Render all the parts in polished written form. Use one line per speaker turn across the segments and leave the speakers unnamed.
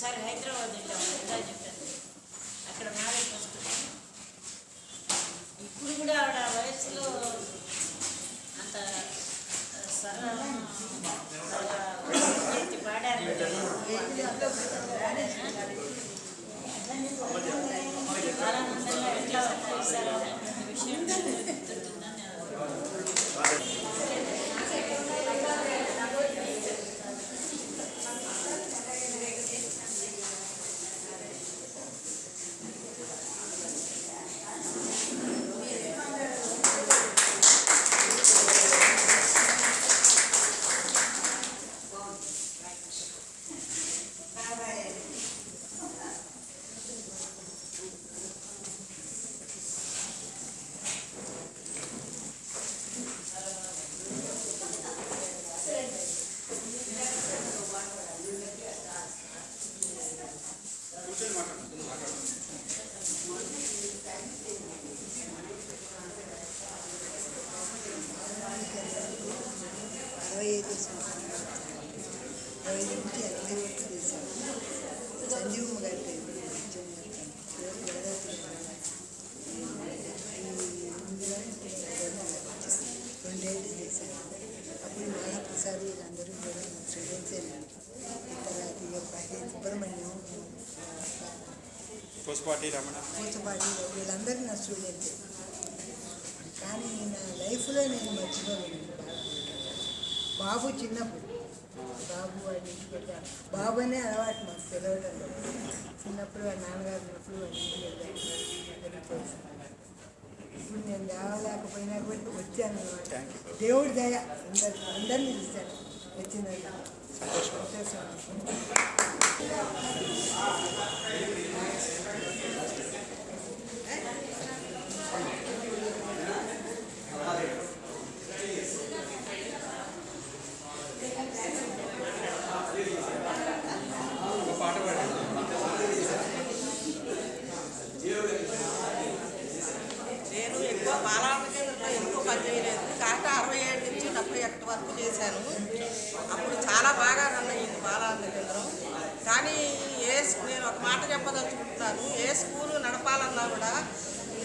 ఒకసారి హైదరాబాద్ వెళ్ళాము, ఇంకా చెప్పాను. అక్కడ మ్యారేజ్ ఫస్ట్. ఇప్పుడు కూడా ఆవిడ వయసులో అంత పాడారు. ఆనందంగా ఎట్లా వర్క్ చేశారు అనేటువంటి విషయం గుర్తుంటుందని
సంజీవమ్మ గారి రెండేళ్ళు చేశాను. అప్పుడు మహాప్రసాద్ అందరూ కూడా స్టూడెంట్సే. తర్వాత సుబ్రహ్మణ్యం,
పూసపాటి రమణ,
వీళ్ళందరూ నా స్టూడెంట్సే. కానీ నా లైఫ్లో నేను మర్చిపోలేను. బాబు చిన్నప్పుడు బాబు వాడి ఇంటికి వెళ్ళాను. బాబు అనే అలవాటు మాకు పిలవడం. చిన్నప్పుడు వాడి నాన్నగారు ఉన్నప్పుడు వాడి ఇంటికి వెళ్ళాను. ఇప్పుడు నేను రావలేకపోయినా కూడా వచ్చాను అనమాట. దేవుడి దయ అందరినీ చూశాను. వచ్చిందన్న సంతోషం.
నేను ఎక్కువ బాలాంబ కేంద్రంలో ఎక్కువ పనిచేయలేదు. కాక 67 నుంచి 71 వరకు చేశాను. అప్పుడు చాలా బాగా రన్ అయ్యింది బాలాంబ కేంద్రం. కానీ నేను ఒక మాట చెప్పదలుచుకుంటున్నాను. ఏ స్కూలు నడపాలన్నా కూడా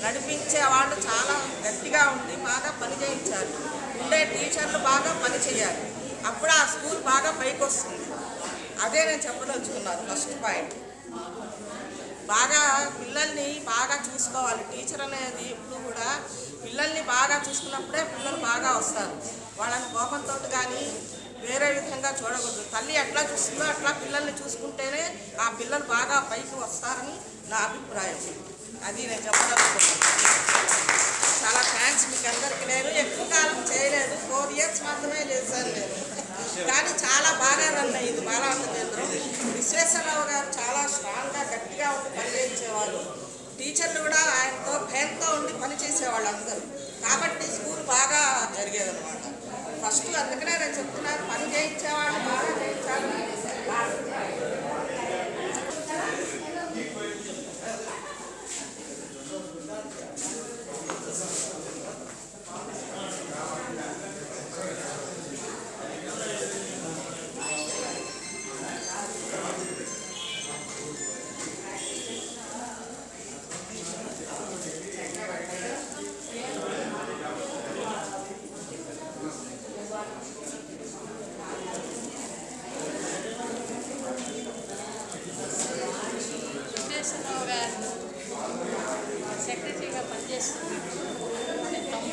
నడిపించే వాళ్ళు చాలా గట్టిగా ఉండి బాగా పని చేయించాలి. ఉండే టీచర్లు బాగా పని చేయాలి. అప్పుడు ఆ స్కూల్ బాగా పైకి వస్తుంది. అదే నేను చెప్పదలుచుకున్నాను. ఫస్ట్ పాయింట్ బాగా పిల్లల్ని బాగా చూసుకోవాలి. టీచర్ అనేది ఎప్పుడు కూడా పిల్లల్ని బాగా చూసుకున్నప్పుడే పిల్లలు బాగా వస్తారు. వాళ్ళని కోపంతో కానీ వేరే విధంగా చూడకూడదు. తల్లి ఎట్లా చూస్తుందో అట్లా పిల్లల్ని చూసుకుంటేనే ఆ పిల్లలు బాగా పైకి వస్తారని నా అభిప్రాయం. అది నేను చెప్పదలుచుకున్నాను. చాలా థ్యాంక్స్ మీకు అందరికీ. నేను ఎక్కువ కాలం చేయలేదు, 4 years మాత్రమే చేశాను నేను. కానీ చాలా బాగా రన్ అయ్యింది బాలాంబ కేంద్రం. విశ్వేశ్వరరావు గారు చాలా స్ట్రాంగ్గా గట్టిగా ఉండి పనిచేయించేవారు. టీచర్లు కూడా ఆయనతో భయంతో ఉండి పనిచేసేవాళ్ళు అందరూ. కాబట్టి స్కూల్ బాగా జరిగేదన్నమాట. ఫస్ట్ అందుకనే నేను చెప్తున్నాను, పని చేయించేవాళ్ళు బాగా చేయించాలని.
సెక్రటరీగా పనిచేస్తున్నాను.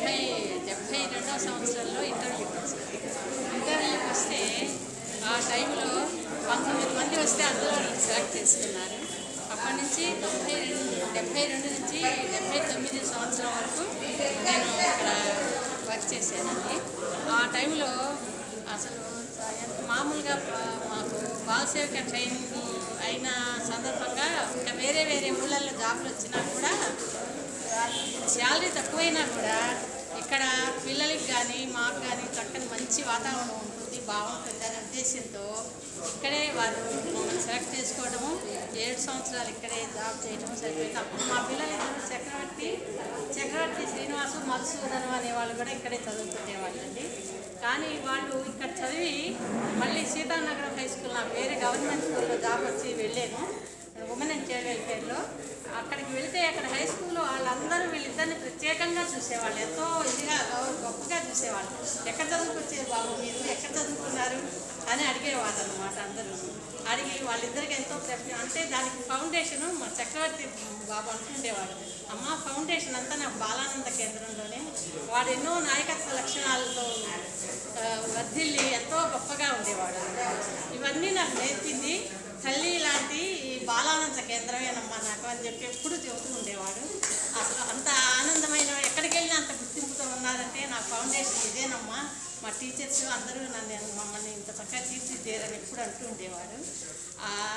నేను 72వ సంవత్సరంలో ఇంటర్వ్యూకి వచ్చాను. ఇంటర్వ్యూకి వస్తే ఆ టైంలో 19 మంది వస్తే అందులో నన్ను సెలెక్ట్ చేసుకున్నారు. అప్పటి నుంచి 72 నుంచి 79 సంవత్సరం వరకు నేను ఇక్కడ వర్క్ చేశానండి. ఆ టైంలో అసలు మామూలుగా మాకు బాలసేవిక ట్రైనింగ్ అయిన సందర్భంగా ఇంకా వేరే ఊళ్ళల్లో జాబులు వచ్చినా కూడా శాలరీ తక్కువైనా కూడా ఇక్కడ పిల్లలకి కానీ మాకు కానీ చక్కని మంచి వాతావరణం ఉంటుంది, బాగుంటుంది అనే ఉద్దేశంతో ఇక్కడే వారు మమ్మల్ని సెలెక్ట్ చేసుకోవడము, 7 సంవత్సరాలు ఇక్కడే జాబ్ చేయడము సరిపోయింది. అప్పుడు మా పిల్లలు చక్రవర్తి శ్రీనివాసు, మధుసూదనం అనే వాళ్ళు కూడా ఇక్కడే చదువుకునేవాళ్ళండి. కానీ వాళ్ళు ఇక్కడ చదివి మళ్ళీ సీతానగరం హై స్కూల్, నాకు వేరే గవర్నమెంట్ స్కూల్లో జాబ్ వచ్చి వెళ్ళాను, ఉమెన్ అండ్ చైల్డ్ వెల్ఫేర్లో. అక్కడికి వెళితే అక్కడ హై స్కూల్లో వాళ్ళందరూ వీళ్ళిద్దరిని ప్రత్యేకంగా చూసేవాళ్ళు, ఎంతో ఇదిగా గొప్పగా చూసేవాళ్ళు. ఎక్కడ చదువుకొచ్చేది బాబు మీరు, ఎక్కడ చదువుకున్నారు అని అడిగేవాళ్ళు అనమాట. అందరూ అడిగి వాళ్ళిద్దరికి ఎంతో అంటే దానికి ఫౌండేషను మా చక్రవర్తి బాబు అంటుండేవాడు, అమ్మ ఫౌండేషన్ అంతా నాకు బాలానంద కేంద్రంలోనే. వాడు ఎన్నో నాయకత్వ లక్షణాలతో వర్ధిల్లి ఎంతో గొప్పగా ఉండేవాడు. ఇవన్నీ నాకు నేర్పింది తల్లి లాంటి ఈ బాలానంద కేంద్రమేనమ్మా నాకు అని చెప్పి ఎప్పుడు చెబుతూ ఉండేవాడు. అసలు అంత ఆనందమైన, ఎక్కడికి వెళ్ళినా అంత గుర్తింపుతో ఉన్నారంటే నా ఫౌండేషన్ ఇదేనమ్మా, మా టీచర్స్ అందరూ మమ్మల్ని ఇంత చక్కగా తీర్చిదిద్దారని ఎప్పుడు అంటూ ఉండేవాడు.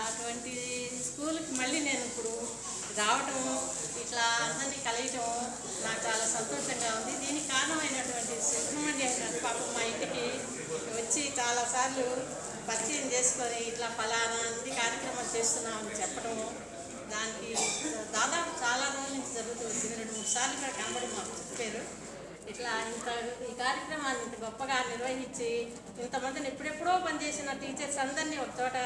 అటువంటి స్కూల్కి మళ్ళీ నేను ఇప్పుడు రావటం, ఇట్లా అందరినీ కలియటం నాకు చాలా సంతోషంగా ఉంది. దీనికి కారణమైనటువంటి సుబ్రహ్మణ్యం గారు పాపం మా ఇంటికి వచ్చి చాలాసార్లు పరిచయం చేసుకొని ఇట్లా ఫలానా అన్ని కార్యక్రమాలు చేస్తున్నామని చెప్పడము, దానికి దాదాపు చాలా రోజుల నుంచి జరుగుతుంది. 2-3 సార్లు ఇక్కడ కనబడి మాకు చెప్పారు. ఇట్లా ఈ కార్యక్రమాన్ని ఇంత గొప్పగా నిర్వహించి ఇంతమందిని ఎప్పుడెప్పుడో పనిచేసిన టీచర్స్ అందరినీ ఒక చోట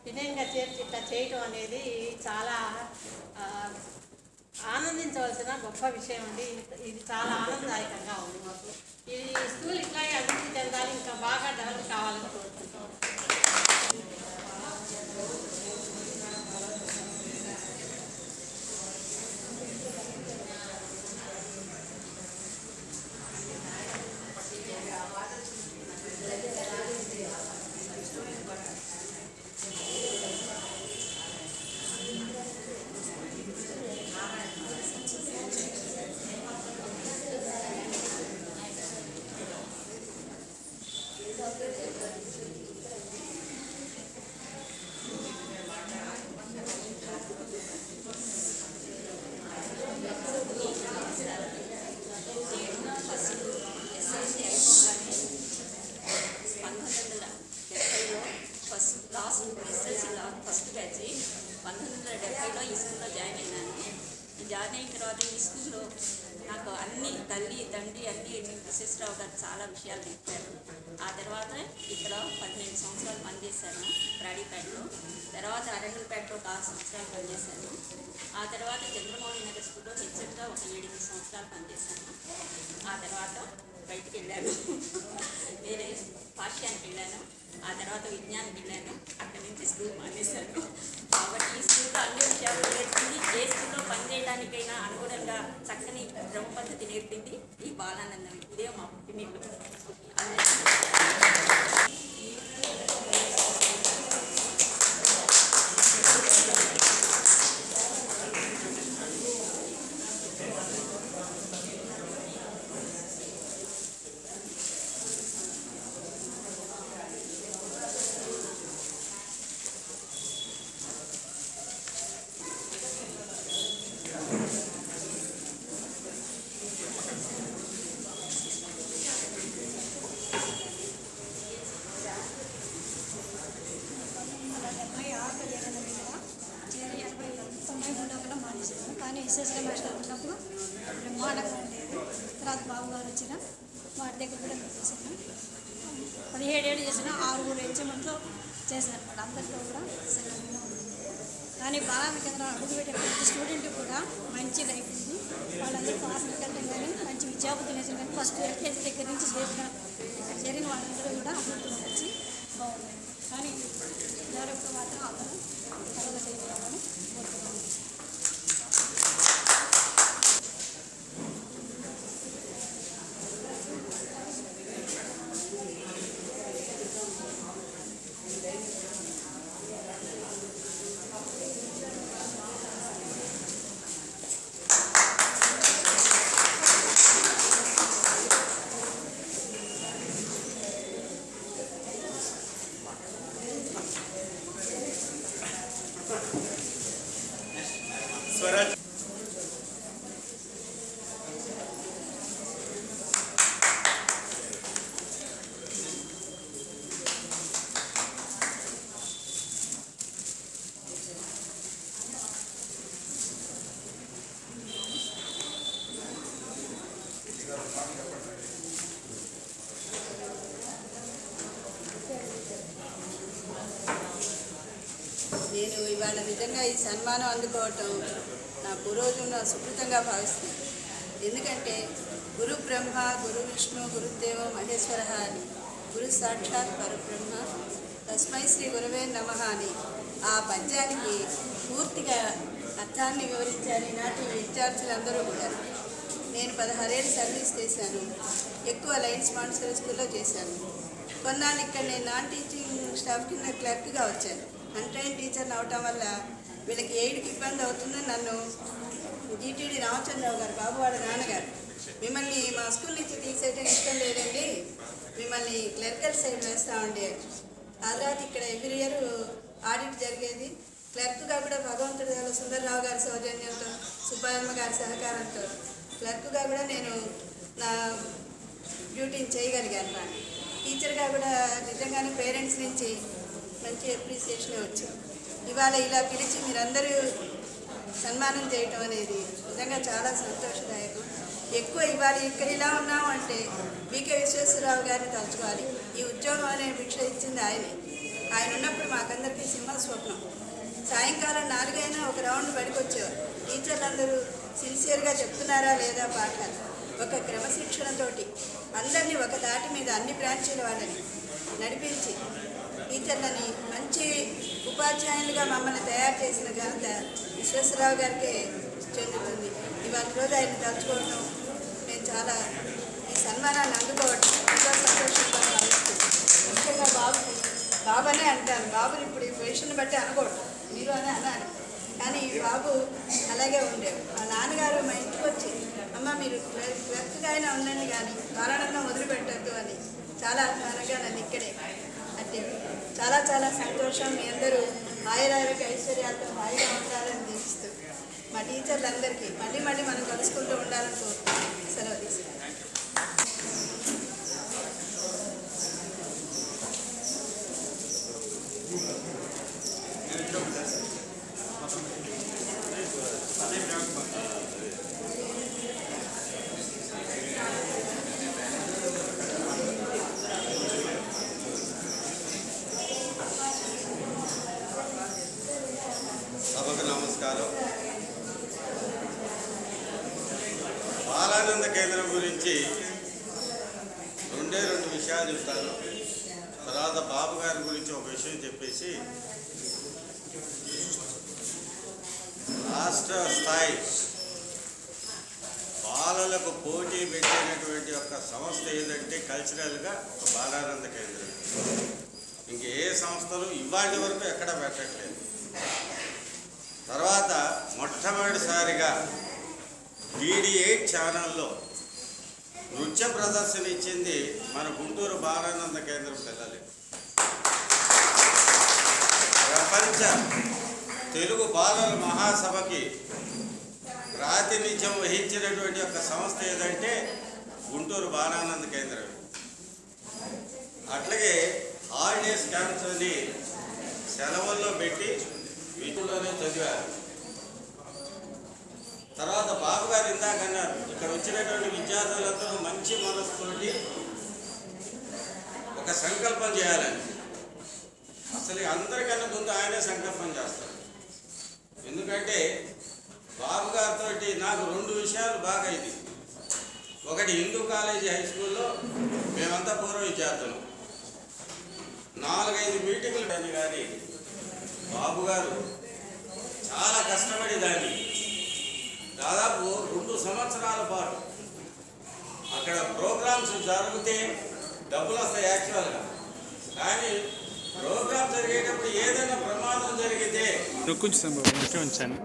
వినయంగా చేర్చి ఇట్లా చేయటం అనేది చాలా ఆనందించవలసిన గొప్ప విషయం అండి. ఇది చాలా ఆనందదాయకంగా ఉంది మాకు. ఈ స్కూల్ ఇట్లాగే అభివృద్ధి చెందాలి, ఇంకా బాగా డెవలప్ కావాలని కోరుకుంటాం.
ఫస్ట్ బ్యాచ్ 1970లో ఈ స్కూల్లో జాయిన్ అయినాను. జాయిన్ అయిన తర్వాత ఈ స్కూల్లో నాకు అన్ని తల్లి తండ్రి అన్ని విశేషరావు గారు చాలా విషయాలు నేర్పారు. ఆ తర్వాత ఇక్కడ 12 సంవత్సరాలు పనిచేశాను రాడిపేటలో. తర్వాత అరంగల్పేటలో 6 సంవత్సరాలు పనిచేశాను. ఆ తర్వాత చంద్రమౌళి నగర్ స్కూల్లో హెచ్ఎంగా ఒక 7 సంవత్సరాలు పనిచేశాను. ఆ తర్వాత బయటికి వెళ్ళాను, వేరే పాఠ్యానికి వెళ్ళాను. ఆ తర్వాత విజ్ఞానికి వెళ్ళాను. అక్కడి నుంచి స్కూల్ మానేశాను. కాబట్టి ఈ స్కూల్లో అన్ని విషయాలు నేర్పింది, ఏ స్కూల్లో పనిచేయడానికైనా అనుగుణంగా చక్కని క్రమ పద్ధతి నేర్పింది ఈ బాలానందం. ఇదే మా పుట్టినిల్లు.
కానీ ఎస్ఎస్గా మాస్టర్ ఉన్నప్పుడు బ్రహ్మాండంగా ఉండేది. తర్వాత బాబు గారు వచ్చిన వాటి దగ్గర కూడా మేము చేసాను. 17 ఏళ్ళు చేసిన 6 హెచ్ఎంతో చేశాను అనమాట. అందరితో కూడా సరిగ్గా ఉంది. కానీ బాలానంద కేంద్రం అడుగుపెట్టే ప్రతి స్టూడెంట్ కూడా మంచి లైఫ్ ఉంది. వాళ్ళందరూ ఫాస్ట్కి వెళ్ళడం కానీ మంచి విద్యాబుద్ధి నేర్చడం కానీ ఫస్ట్ ఎల్కేజీ దగ్గర నుంచి చేసిన ఇక్కడ జరిగిన వాళ్ళందరూ కూడా అభివృద్ధిలో వచ్చి బాగున్నాయి. కానీ డెవలప్ మాత్రం అందరూ త్వరగా చేయాలని కోరుతున్నాను.
నేను ఇవాళ నిజంగా ఈ సన్మానం అందుకోవటం నా పూర్వజంలో సుకృతంగా భావిస్తున్నాను. ఎందుకంటే గురు బ్రహ్మ గురు విష్ణు గురుదేవ మహేశ్వర అని గురు సాక్షాత్ పరబ్రహ్మ తస్మై శ్రీ గురవే నమః అని ఆ పద్యానికి పూర్తిగా అర్థాన్ని వివరించారు ఈనాటి విద్యార్థులందరూ కూడా. నేను 16 ఏళ్ళు సర్వీస్ చేశాను. ఎక్కువ లైన్స్ మాన్సర్ స్కూల్లో చేశాను. కొన్నాళ్ళు ఇక్కడ నేను నాన్ టీచింగ్ స్టాఫ్ కింద క్లర్క్గా వచ్చాను. అన్ట్రైన్ టీచర్ని అవటం వల్ల వీళ్ళకి ఎయిడ్కి ఇబ్బంది అవుతుందని నన్ను జీటీడీ రామచంద్రరావు గారు, బాబు వాళ్ళ నాన్నగారు, మిమ్మల్ని మా స్కూల్ నుంచి తీసేయడం ఇష్టం లేదండి, మిమ్మల్ని క్లర్కల్ సైడ్ వేస్తామండి. ఆ తర్వాత ఇక్కడ ఎవ్రీ ఇయర్ ఆడిట్ జరిగేది. క్లర్క్గా కూడా భగవంతుడి దగ్గర సుందరరావు గారి సౌజన్యంతో, సుబ్బయ్యమ్మ గారి సహకారంతో క్లర్క్గా కూడా నేను నా డ్యూటీని చేయగలిగాను. టీచర్గా కూడా నిజంగానే పేరెంట్స్ నుంచి మంచి అప్రిసియేషన్ వచ్చింది. ఇవాళ ఇలా పిలిచి మీరందరూ సన్మానం చేయటం అనేది నిజంగా చాలా సంతోషదాయకం. ఎక్కువ ఇవాళ ఇక్కడ ఇలా ఉన్నామంటే బీకే విశ్వేశ్వరరావు గారిని తలుచుకోవాలి. ఈ ఉద్యోగం అనే భిక్ష ఇచ్చింది ఆయనే. ఆయన ఉన్నప్పుడు మాకందరికీ సింహ స్వప్నం. సాయంకాలం 4 అయినా ఒక రౌండ్ బడికి వచ్చేవారు. టీచర్లందరూ సిన్సియర్గా చెప్తున్నారా లేదా పాఠాలు, ఒక క్రమశిక్షణతోటి అందరినీ ఒక దాటి మీద అన్ని బ్రాంచీల వాళ్ళని నడిపించి టీచర్లని మంచి ఉపాధ్యాయులుగా మమ్మల్ని తయారు చేసిన ఘనత విశ్వేశ్వరరావు గారికే చెందుతుంది. ఇవాళ రోజు ఆయన తలుచుకోవడం, నేను చాలా ఈ సన్మానాన్ని అందుకోవడం ఎంతో సంతోషంగా భావిస్తుంది. ముఖ్యంగా బాబనే అంటాను. బాబుని ఇప్పుడు ఈ పొజిషన్ బట్టి అనకూడదు, మీరు అని అనాలి. కానీ బాబు అలాగే ఉండేవి. మా నాన్నగారు మా ఇంటికి వచ్చి, అమ్మ మీరు క్లర్క్గా అయినా ఉండండి కానీ కారణంగా వదిలిపెట్టద్దు అని చాలా అభిమానంగా నన్ను ఇక్కడే అంటే చాలా చాలా సంతోషం. మీ అందరూ ఆయురారోగ్య ఐశ్వర్యాలతో హాయిగా ఉండాలని దీవిస్తూ మా టీచర్లందరికీ మళ్ళీ మనం కలుసుకుంటూ ఉండాలని కోరుతున్నాను. సెలవు తీసుకుంటాను.
సభకు నమస్కారం. బాలానంద కేంద్రం గురించి 2 విషయాలు చెప్తాను. తర్వాత బాబు గారి గురించి ఒక విషయం చెప్పేసి రాష్ట్ర స్థాయి బాలలకు పోటీ పెట్టినటువంటి ఒక సంస్థ ఏదంటే కల్చరల్గా ఒక బాలానంద కేంద్రం. ఇంక ఏ సంస్థలు ఇవాటి వరకు ఎక్కడ పెట్టట్లేదు. తర్వాత మొట్టమొదటిసారిగా DD8 ఛానల్లో నృత్య ప్రదర్శన ఇచ్చింది మన గుంటూరు బాలానంద కేంద్రం పిల్లలే. ప్రపంచ తెలుగు బాలల మహాసభకి ప్రాతినిధ్యం వహించినటువంటి ఒక సంస్థ ఏదంటే గుంటూరు బాలానంద కేంద్రం. అట్లాగే హాలిడేస్ క్యాంప్స్ అని సెలవుల్లో పెట్టి వీటిలోనే చదివారు. తర్వాత బాబు గారు ఇందాక అన్నారు, ఇక్కడ వచ్చినటువంటి విద్యార్థులందరూ మంచి మనసుతోటి ఒక సంకల్పం చేయాలని. అసలు అందరికన్నా ముందు ఆయనే సంకల్పం చేస్తారు. ఎందుకంటే బాబు గారితో నాకు 2 విషయాలు బాగా ఇది. ఒకటి, హిందూ కాలేజీ హై స్కూల్లో మేమంతా పూర్వ విద్యార్థులు 4-5 మీటింగులు అని కానీ బాబు గారు చాలా కష్టపడి దాన్ని దాదాపు 2 సంవత్సరాల పాటు అక్కడ ప్రోగ్రామ్స్ జరిగితే డబ్బులు వస్తాయి యాక్చువల్గా. కానీ ప్రోగ్రామ్ జరిగేటప్పుడు ఏదైనా ప్రమాదం జరిగితే
ఉంచాను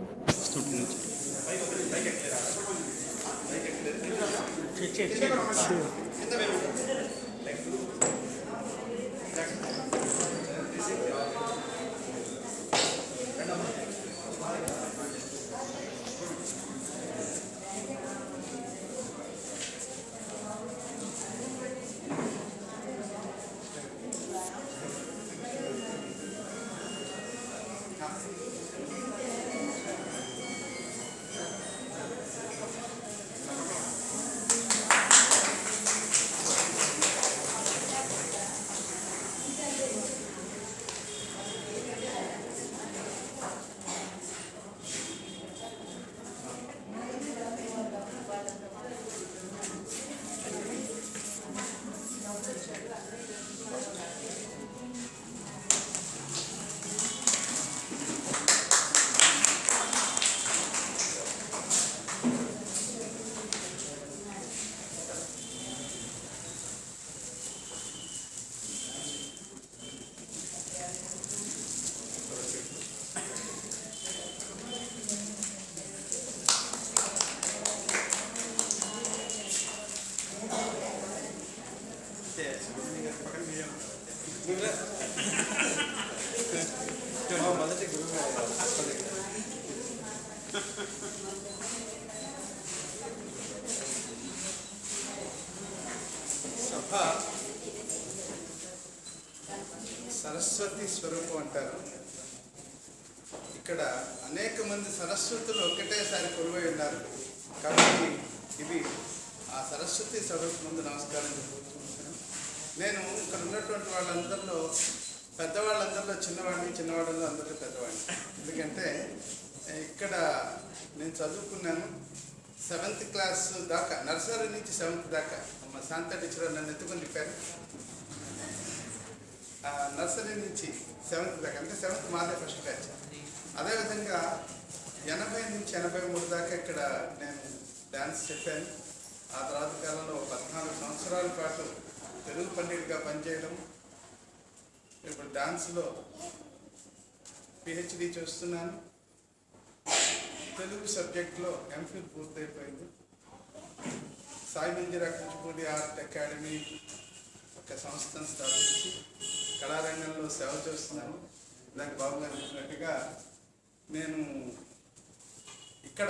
సరస్వతి స్వరూపం అంటారు. ఇక్కడ అనేక మంది సరస్వతులు ఒకటేసారి కొలువై ఉన్నారు కాబట్టి ఇది ఆ సరస్వతి స్వరూపం ముందు నమస్కారం చెప్పుకుంటున్నాను. నేను ఇక్కడ ఉన్నటువంటి వాళ్ళందరిలో పెద్దవాళ్ళందరిలో చిన్నవాళ్ళలో అందరిలో పెద్దవాడిని. ఎందుకంటే ఇక్కడ నేను చదువుకున్నాను 7th క్లాస్ దాకా, నర్సరీ నుంచి 7th దాకా. మా శాంత టీచర్ నన్ను ఎత్తుకొని చెప్పారు. నర్సరీ నుంచి 7th దాకా, అంటే 7th మాదే ఫస్ట్ బ్యాచ్. అదేవిధంగా 80 నుంచి 83 దాకా ఇక్కడ నేను డ్యాన్స్ చెప్పాను. ఆ తర్వాత కాలంలో 14 సంవత్సరాల పాటు తెలుగు పండితుడిగా పనిచేయడం, ఇప్పుడు డాన్స్లో PhD చేస్తున్నాను. తెలుగు సబ్జెక్ట్లో MPhil పూర్తయిపోయింది. సాయి మందిరా కూచిపూడి ఆర్ట్ అకాడమీ ఒక సంస్థను స్థాపించి కళారంగంలో సేవ చేస్తున్నాను. దానికి బాబు గారు చెప్పినట్టుగా నేను ఇక్కడ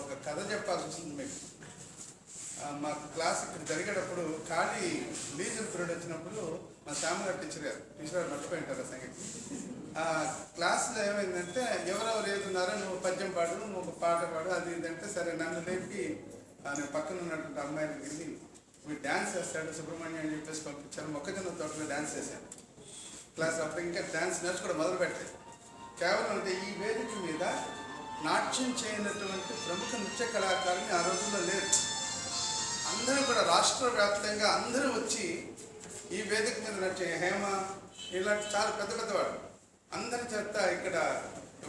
ఒక కథ చెప్పాల్సి వస్తుంది మీకు. మా క్లాస్ ఇక్కడ జరిగేటప్పుడు ఖాళీ లీజర్ పీరియడ్ వచ్చినప్పుడు మా శ్యామల టీచర్ గారు మర్చిపోయి ఉంటారు ఆ సంగతి. ఆ క్లాస్లో ఏమైందంటే ఎవరెవరు ఏదున్నారో నువ్వు పద్యం పాడు, నువ్వు ఒక పాట పాడు, అది ఇదంటే సరే నన్ను లేపి నేను పక్కన ఉన్నటువంటి అమ్మాయిని వెళ్ళి మీరు డ్యాన్స్ వేస్తాడు సుబ్రహ్మణ్యం అని చెప్పేసి పంపించాను. మొక్కజొన్న తోటలో డ్యాన్స్ వేశాను క్లాస్. అప్పుడు ఇంకా డ్యాన్స్ నేర్చుకోవడం మొదలు పెట్టలేదు. కేవలం అంటే ఈ వేదిక మీద నాట్యం చేయనటువంటి ప్రముఖ నృత్య కళాకారుని ఆ రోజుల్లో లేరు. అందరూ కూడా రాష్ట్ర వ్యాప్తంగా అందరూ వచ్చి ఈ వేదిక మీద నడిచే హేమ ఇలాంటి చాలా పెద్ద పెద్దవాడు అందరి చేత ఇక్కడ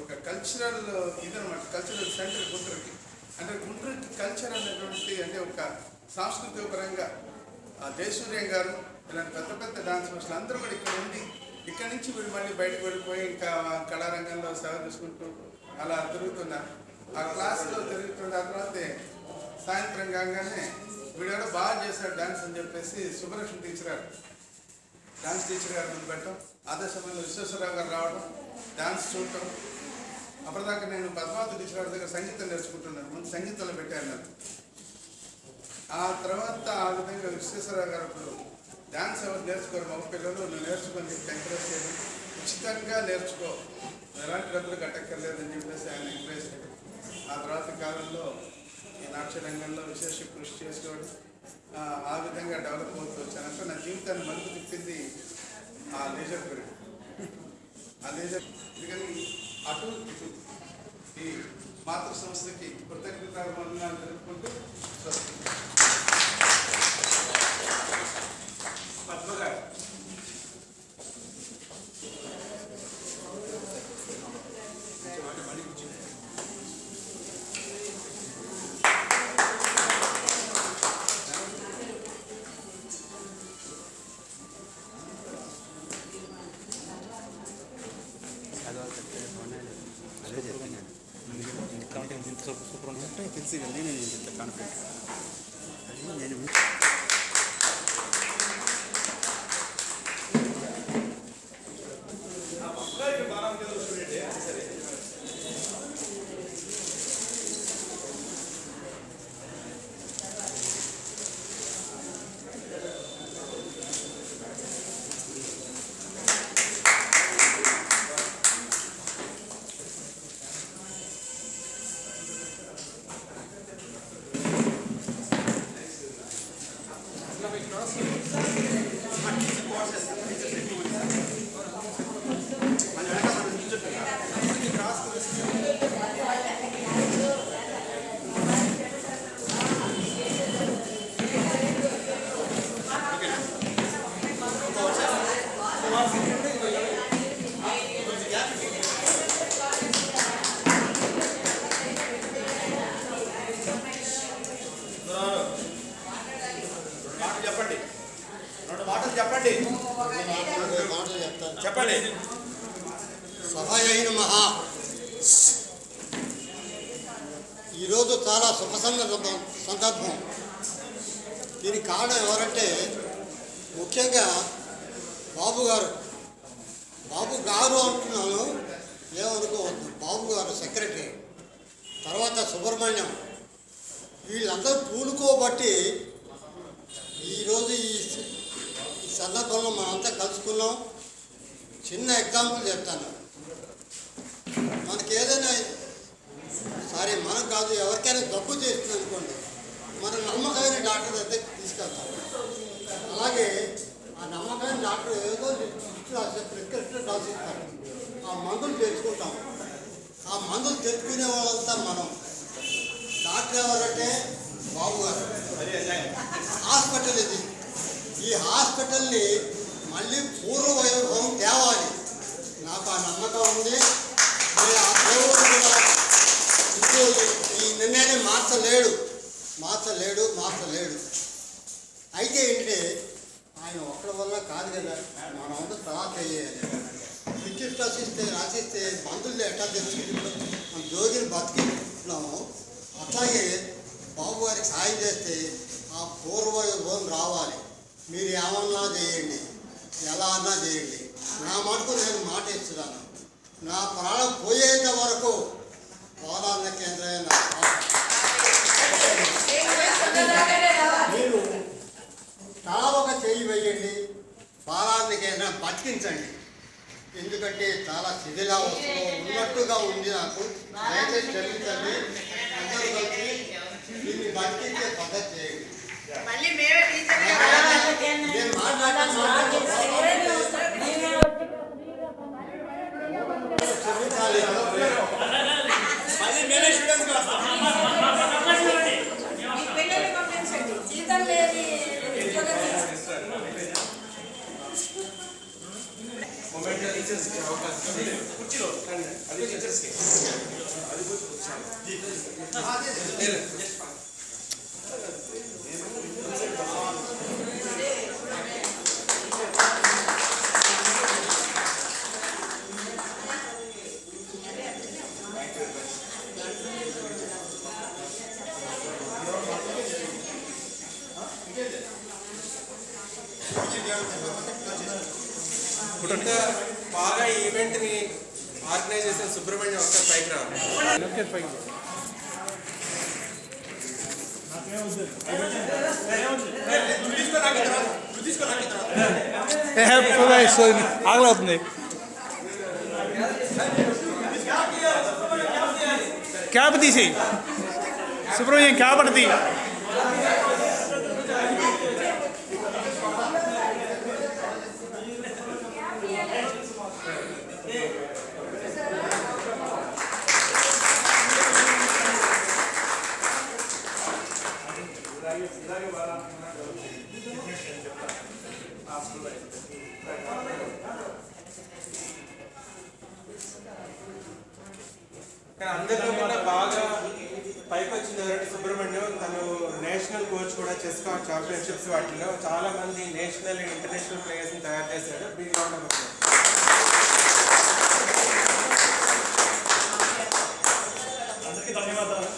ఒక కల్చరల్ ఇదనమాట, కల్చరల్ సెంటర్ గుంటూరుకి. అంటే గుంటూరుకి కల్చర్ అనేటువంటి అంటే ఒక సాంస్కృతిక పరంగా జయసూర్యం గారు ఇలాంటి పెద్ద పెద్ద డాన్స్ మాస్టర్లు అందరూ కూడా ఇక్కడ ఉండి ఇక్కడ నుంచి వీళ్ళు మళ్ళీ బయటకు వెళ్ళిపోయి ఇంకా కళారంగంలో సేవ చేసుకుంటూ అలా తిరుగుతున్నారు. ఆ క్లాస్లో తిరుగుతున్న తర్వాత సాయంత్రం కాగానే వీడెవడో బాగా చేశాడు డాన్స్ అని చెప్పేసి సుబ్బలక్ష్మి టీచర్ గారు, డాన్స్ టీచర్ గారు ముందు పెట్టడం, అదే సమయంలో విశ్వేశ్వరరావు గారు రావడం, డాన్స్ చూడటం. అప్పటిదాకా నేను పద్మావతి టీచర్ గారి దగ్గర సంగీతం నేర్చుకుంటున్నాను. ముందు సంగీతంలో పెట్టాను నాకు. ఆ తర్వాత ఆ విధంగా విశ్వేశ్వరరావు గారు ఇప్పుడు డాన్స్ ఎవరు నేర్చుకోరు మగ పిల్లలు, నువ్వు నేర్చుకొని చెప్పి ఎంకరేజ్ చేయడం, ఉచితంగా నేర్చుకో, ఎలాంటి డబ్బులు కట్టక్కర్లేదని చెప్పేసి ఆయన ఎంకరేజ్ చేయడం. ఆ తర్వాత కాలంలో ఈ నాట్యరంగంలో విశేష కృషి చేసుకోవడం, ఆ విధంగా డెవలప్ అవుతూ వచ్చాను. అంటే నా జీవితాన్ని మలుపు తిప్పింది ఆ లేజర్ పీరియడ్. ఆ లేజర్ ఎందుకని అటు ఇటు ఈ మాతృ సంస్థకి కృతజ్ఞతాభివందనాలు జరుపుకుంటూ పద్మ గారు
సూపర్ ఉంటే తెలిసి కానీ నేను ఇంత కాన్ఫిడెంట్ నేను
చెప్పండి. సహాయైన మహా ఈరోజు చాలా శుభ సందర్భం. దీనికి కారణం ఎవరంటే ముఖ్యంగా బాబు గారు అంటున్నాను, ఏమనుకోవద్దు. బాబు గారు సెక్రటరీ, తర్వాత సుబ్రహ్మణ్యం, వీళ్ళందరూ పూనుకోబట్టి ఈరోజు ఈ సందర్భంలో మనంతా కలుసుకున్నాం. చిన్న ఎగ్జాంపుల్ చెప్తాను. మనకి ఏదైనా సరే మనం కాదు ఎవరికైనా జబ్బు చేస్తుంది అనుకోండి, మన నమ్మకమైన డాక్టర్ దగ్గరికి తీసుకెళ్తాం. అలాగే ఆ నమ్మకమైన డాక్టర్ ఏదో ప్రిస్క్రిప్షన్ రాసిస్తారు, ఆ మందులు తెచ్చుకుంటాం. ఆ మందులు తెచ్చుకునే వాళ్ళంతా మనం. డాక్టర్ ఎవరంటే బాబు గారు. హాస్పిటల్ ఇది. ఈ హాస్పిటల్ని మళ్ళీ పూర్వ వైభవం తేవాలి. నాకు ఆ నమ్మకం ఉంది. ఆ దేవుడు కూడా ఇంకో ఈ నిర్ణయాన్ని మార్చలేడు. అయితే ఏంటంటే ఆయన ఒక్కడి వల్ల కాదు కదా, మనం అందరూ తర్వాత చేయాలి. పిక్చర్స్ రాసిస్తే మందులు ఎట్లా తెచ్చుకుంటాం, మన జోగిని బతికిస్తున్నాము. అట్లాగే బాబు గారికి సాయం చేస్తే ఆ పూర్వవైభవం రావాలి. మీరు ఏమన్నా చేయండి, ఎలా అన్నా చేయండి. నా మటుకు నేను మాట ఇస్తున్నాను. నా ప్రాణం పోయేంత వరకు పాదాన్న కేంద్రమైన మీరు తలా ఒక చెయ్యి వేయండి, పాదాన్న కేంద్రం బతికించండి. ఎందుకంటే చాలా శిథిలావస్థలో ఉన్నట్టుగా ఉంది నాకు. దయచేసి క్షమించండి. అందరూ కలిసి దీన్ని బతికించే పద్ధతి చేయండి. నేను
ఇంత బాగా ఈవెంట్ని ఆర్గనైజ్ చేసిన సుబ్రహ్మణ్యం ఒకసారి పైకి రావాలి.
ఆగలవుతుంది. క్యాప్ తీసి సుబ్రహ్మణ్యం క్యాప్ పడుతుంది.
కానీ అందరిలో కన్నా బాగా పైకి వచ్చింది ఎవరంటే సుబ్రహ్మణ్యం. తను నేషనల్ కోచ్ కూడా చెస్ ఛాంపియన్షిప్స్ వాటిలో చాలా మంది నేషనల్ అండ్ ఇంటర్నేషనల్ ప్లేయర్స్ని తయారు చేశాడు. Big round of applause.
అందరికీ ధన్యవాదాలు.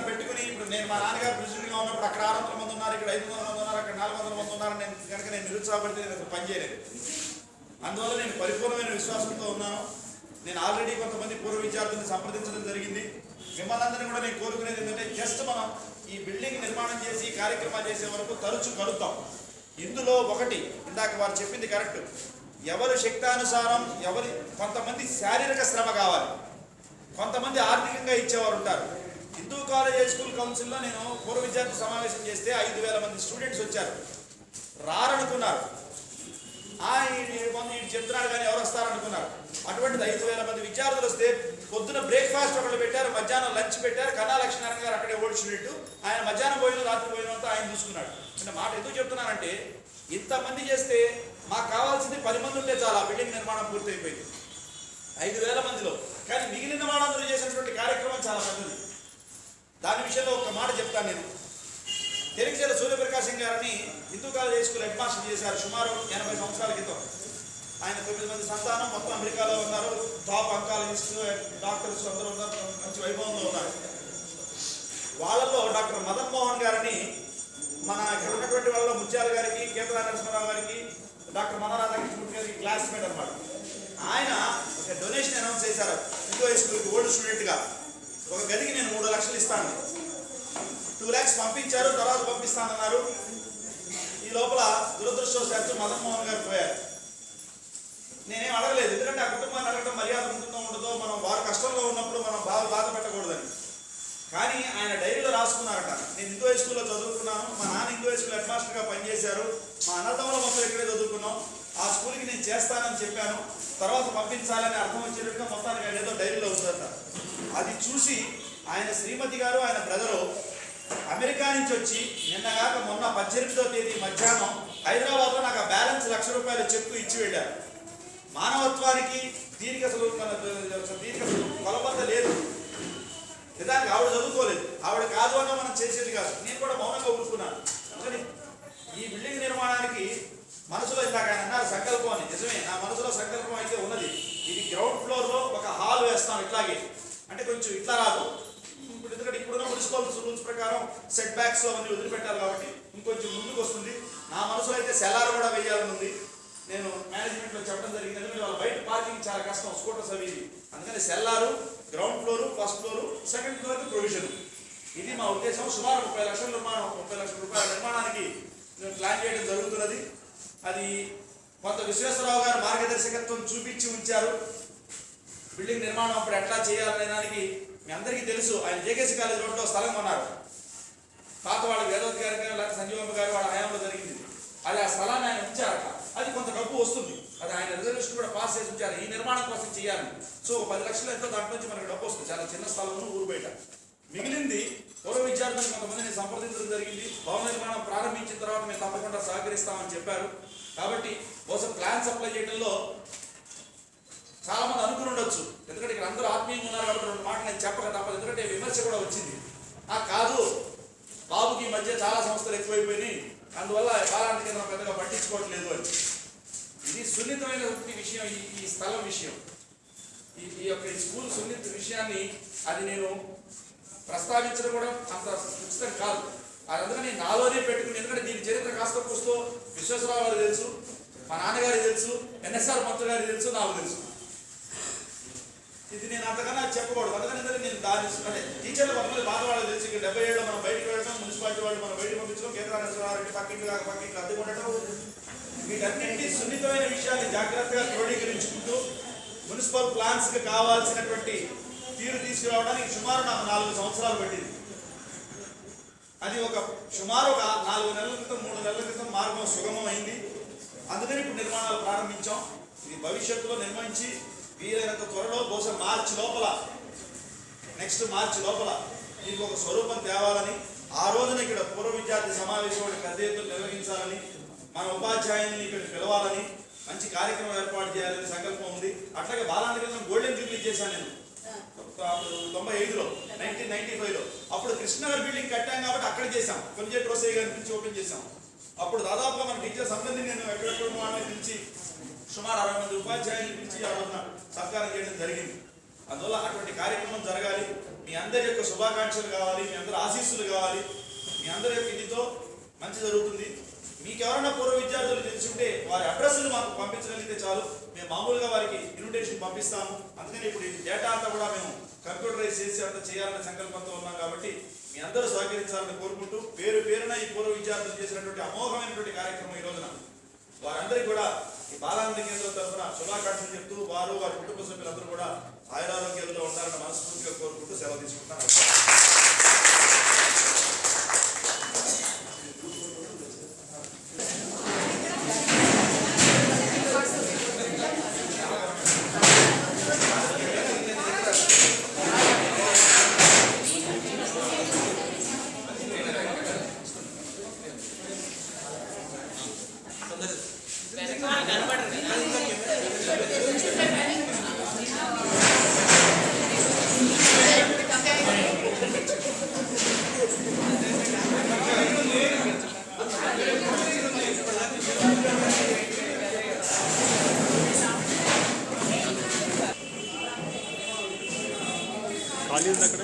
పెట్టుకుని ఇప్పుడు నేను మా నాన్నగారు ప్రెసిడెంట్గా ఉన్నప్పుడు అక్కడ 600 మంది ఉన్నారు, ఇక్కడ 500 మంది ఉన్నారు, అక్కడ 400 మంది ఉన్నారు. నేను కనుక నేను నిరుత్సాహపడితే నేను పని చేయలేదు. అందువల్ల నేను పరిపూర్ణమైన విశ్వాసంతో ఉన్నాను. నేను ఆల్రెడీ కొంతమంది పూర్వ విద్యార్థులను సంప్రదించడం జరిగింది. మిమ్మల్ని అందరినీ కూడా నేను కోరుకునేది ఏంటంటే జస్ట్ మనం ఈ బిల్డింగ్ నిర్మాణం చేసి కార్యక్రమాలు చేసే వరకు తరచు కలుద్దాం. ఇందులో ఒకటి ఇందాక వారు చెప్పింది కరెక్ట్. ఎవరు శక్తానుసారం కొంతమంది శారీరక శ్రమ కావాలి, కొంతమంది ఆర్థికంగా ఇచ్చేవారు ఉంటారు. హిందూ కాలేజ్ స్కూల్ కౌన్సిల్లో నేను పూర్వ విద్యార్థి సమావేశం చేస్తే 5,000 మంది స్టూడెంట్స్ వచ్చారు. రారనుకున్నారు, చెప్తున్నాడు కానీ ఎవరు వస్తారనుకున్నారు. అటువంటిది 5,000 మంది విద్యార్థులు వస్తే పొద్దున బ్రేక్ఫాస్ట్ ఒకళ్ళు పెట్టారు, మధ్యాహ్నం లంచ్ పెట్టారు. కన్నా లక్ష్మీనారాయణ గారు అక్కడే ఓడిచినట్టు ఆయన మధ్యాహ్నం పోయిన రాత్రి పోయినంతా ఆయన చూసుకున్నాడు. అంటే మాట ఎందుకు చెప్తున్నానంటే ఇంతమంది చేస్తే మాకు కావాల్సింది 10 మంది ఉంటే చాలా బిల్డింగ్ నిర్మాణం పూర్తయిపోయింది 5,000 మందిలో. కానీ మిగిలిన వాళ్ళందరూ చేసినటువంటి కార్యక్రమం చాలా పెద్దది. దాని విషయంలో ఒక మాట చెప్తాను నేను. కెలించేల సూర్యప్రకాశం గారిని Hindu college school head master చేశారు సుమారు 80 సంవత్సరాల క్రితం. ఆయన 9 మంది సంతానం, మొత్తం అమెరికాలో ఉన్నారు. టాప్ అంకాలజిస్టులు, డాక్టర్స్ అందరూ ఉన్నారు, మంచి వైభవంలో ఉన్నారు. వాళ్ళల్లో డాక్టర్ మదన్ మోహన్ గారిని మన ఇక్కడ ఉన్నటువంటి వాళ్ళలో ముత్యాల గారికి, కేంద్ర నరసింహరావు గారికి, డాక్టర్ మనోరాధాకృష్ణ గారికి క్లాస్మేట్ అనమాట. ఆయన ఒక డొనేషన్ అనౌన్స్ చేశారు హిందూ హై స్కూల్కి ఓల్డ్ స్టూడెంట్గా. ఒక గదికి నేను 3 లక్షలు ఇస్తాను, 2 lakhs పంపించారు, తర్వాత పంపిస్తానన్నారు. ఈ లోపల దురదృష్టవశాత్తు మదన్ మోహన్ గారు పోయారు. నేనేం అడగలేదు, ఎందుకంటే ఆ కుటుంబాన్ని అడగడం మర్యాద ఉంటుందో ఉండదో, మనం వారు కష్టంలో ఉన్నప్పుడు మనం బాధ పెట్టకూడదని. కానీ ఆయన డైరీలో రాసుకున్నారట, నేను హిందూ హై స్కూల్లో చదువుకున్నాను, మా నాన్న హిందూ హై స్కూల్ హెడ్ మాస్టర్గా పనిచేశారు, మా అన్నదమ్ముల మొత్తం ఇక్కడే చదువుకున్నాం, ఆ స్కూల్కి నేను చేస్తానని చెప్పాను, తర్వాత పంపించాలని అర్థం వచ్చేటట్టుగా మొత్తానికి ఆయన ఏదో డైరీలో ఉంటుందట. అది చూసి ఆయన శ్రీమతి గారు, ఆయన బ్రదరు అమెరికా నుంచి వచ్చి నిన్నగాక మొన్న 18వ తేదీ మధ్యాహ్నం హైదరాబాద్లో నాకు ఆ బ్యాలెన్స్ ₹1,00,000 చెక్కు ఇచ్చి వెళ్ళారు. మానవత్వానికి దీనికి అసలు కొలబద్ద లేదు. నిజానికి ఆవిడ చదువుకోలేదు, ఆవిడ కాదు అన్న మనం చేసేది కాదు. నేను కూడా మౌనంగా ఊరుకున్నాను. అందుకని ఈ బిల్డింగ్ నిర్మాణానికి మనసులో ఇందాక ఆయన అన్నారు సంకల్పం అని. నిజమే, నా మనసులో సంకల్పం అయితే ఉన్నది. ఇది గ్రౌండ్ ఫ్లోర్లో ఒక హాల్ వేస్తాం, ఇట్లాగే అంటే కొంచెం ఇట్లా రాదు. ఇప్పుడు ఎందుకంటే ఇప్పుడున్న మున్సిపల్ రూల్స్ ప్రకారం సెట్ బ్యాక్స్ అవన్నీ వదిలిపెట్టారు కాబట్టి ఇంకొంచెం ముందుకు వస్తుంది. నా మనసులో అయితే సెల్లార్ కూడా వేయాలని ఉంది. నేను మేనేజ్మెంట్లో చెప్పడం జరిగింది, ఎందుకంటే వాళ్ళ బయట పార్కింగ్ చాలా కష్టం, స్కూటర్స్ అవి ఇది. అందుకని cellar, ground floor, first floor, second ఫ్లోర్కి ప్రొవిజన్. ఇది మా ఉద్దేశం. సుమారు 30 లక్షల నిర్మాణం, 30 లక్షల రూపాయల నిర్మాణానికి ప్లాన్ చేయడం జరుగుతున్నది. అది కొంత విశ్వేశ్వరరావు గారు మార్గదర్శకత్వం చూపించి ఉంచారు. బిల్డింగ్ నిర్మాణం అప్పుడు ఎట్లా చేయాలనే దానికి మీ అందరికీ తెలుసు. ఆయన జేకేసీ కాలేజ్ రోడ్లో స్థలం కొన్నారు. పాత వాళ్ళ వేదవతి గారి గారు, లేకపోతే సంజీవమ్మ గారు వాళ్ళ హయాంలో జరిగింది. అది ఆ స్థలాన్ని ఆయన ఉంచారట. అది కొంత డబ్బు వస్తుంది, అది ఆయన రిజర్వేషన్ కూడా పాస్ చేసి ఉంచారు ఈ నిర్మాణం కోసం చేయాలని. సో 10 లక్షలు ఎంతో దాంట్లో నుంచి మనకు డబ్బు వస్తుంది. చాలా చిన్న స్థలం, ఊరు బయట. మిగిలింది పూర్వ విద్యార్థులు కొంతమందిని సంప్రదించడం జరిగింది. భవన నిర్మాణం ప్రారంభించిన తర్వాత మేము తప్పకుండా సహకరిస్తామని చెప్పారు. కాబట్టి బహుశా ప్లాన్ సప్లై చేయడంలో చాలా మంది అనుకుని ఉండొచ్చు, ఎందుకంటే ఇక్కడ అందరూ ఆత్మీయంగా ఉన్నారు కాబట్టి 2 మాటలు నేను చెప్పక తప్పదు. ఎందుకంటే విమర్శ కూడా వచ్చింది, కాదు బాబుకి ఈ మధ్య చాలా సంస్థలు ఎక్కువైపోయినాయి, అందువల్ల కాలానికి కింద పెద్దగా పట్టించుకోవట్లేదు అని. ఇది సున్నితమైన విషయం, ఈ స్థలం విషయం, ఈ యొక్క స్కూల్ సున్నిత విషయాన్ని అది నేను ప్రస్తావించడం కూడా అంత ఉచితం కాదు. అది అందుకని నాలోనే పెట్టుకుని, ఎందుకంటే దీని చరిత్ర కాస్త పుస్తూ విశ్వేశ్వరరావు గారు తెలుసు, మా నాన్నగారికి తెలుసు, ఎన్ఎస్ఆర్ మంత్రి గారికి తెలుసు, నాకు తెలుసు. ఇది నేను అంతకన్నా చెప్పకూడదు. అందుకని నేను దాని అంటే టీచర్లు కొంతమంది బాధ వాళ్ళకి తెలుసు. ఇక్కడ 77 మనం బయటకు వెళ్ళడం, మున్సిపాలిటీ వాళ్ళు మనం బయటకు పంపించడం, కేంద్ర నరసింహారెడ్డి పక్కింటి అద్దె ఉండటం, వీటన్నింటి సున్నితమైన విషయాన్ని జాగ్రత్తగా క్రోడీకరించుకుంటూ మున్సిపల్ ప్లాన్స్కి కావాల్సినటువంటి తీరు తీసుకురావడానికి సుమారు నాకు 4 సంవత్సరాలు పట్టింది. అది సుమారు ఒక 4 నెలల క్రితం, 3 నెలల క్రితం మార్గం సుగమం అయింది. అందుకని ఇప్పుడు నిర్మాణాలు ప్రారంభించాం. ఇది భవిష్యత్తులో నిర్మించి వీలైనంత త్వరలో బహుశా నెక్స్ట్ మార్చి లోపల దీనికి ఒక స్వరూపం తేవాలని, ఆ రోజున ఇక్కడ పూర్వ విద్యార్థి సమావేశం పెద్ద ఎత్తున నిర్వహించాలని, మన ఉపాధ్యాయుల్ని ఇక్కడ పిలవాలని, మంచి కార్యక్రమం ఏర్పాటు చేయాలని సంకల్పం ఉంది. అట్లాగే బాలాంధ్ర గోల్డెన్ జూబ్లీ చేశాను నేను 95లో, 1995లో. అప్పుడు కృష్ణనగర్ బిల్డింగ్ కట్టాం కాబట్టి అక్కడ చేశాం, కొంచెం రోసయ్య గారి నుంచి ఓపెన్ చేశాం. అప్పుడు దాదాపుగా మన టీచర్స్ అందరినీ నేను ఎక్కడెక్కడ వాళ్ళని పిలిచి సుమారు 60 మంది ఉపాధ్యాయులు పిలిచి ఆ రోజున సత్కారం చేయడం జరిగింది. అందువల్ల అటువంటి కార్యక్రమం జరగాలి. మీ అందరి యొక్క శుభాకాంక్షలు కావాలి, మీ అందరి ఆశీస్సులు కావాలి. మీ అందరి యొక్క ఇదితో మంచి జరుగుతుంది. మీకు ఎవరైనా పూర్వ విద్యార్థులు తెలుసుంటే వారి అడ్రస్లు మాకు పంపించగలిగితే చాలు, మేము మామూలుగా వారికి ఇన్విటేషన్ పంపిస్తాము. అందుకని ఇప్పుడు ఈ డేటా అంతా కూడా మేము కంప్యూటరైజ్ చేసి అంతా చేయాలనే సంకల్పంతో ఉన్నాం. కాబట్టి మీ అందరూ సహకరించాలని కోరుకుంటూ పేరున ఈ పూర్వ విద్యార్థులు చేసినటువంటి అమోఘమైనటువంటి కార్యక్రమం ఈ రోజున వారందరికీ కూడా ఈ బాలానంద కేంద్రం తరఫున శుభాకాంక్షలు చెప్తూ వారి కుటుంబ సభ్యులందరూ కూడా ఆయురారోగ్యాలతో ఉండాలని మనస్ఫూర్తిగా కోరుకుంటూ సెలవు తీసుకుంటాను.
ఖాళీ ఉంది అక్కడ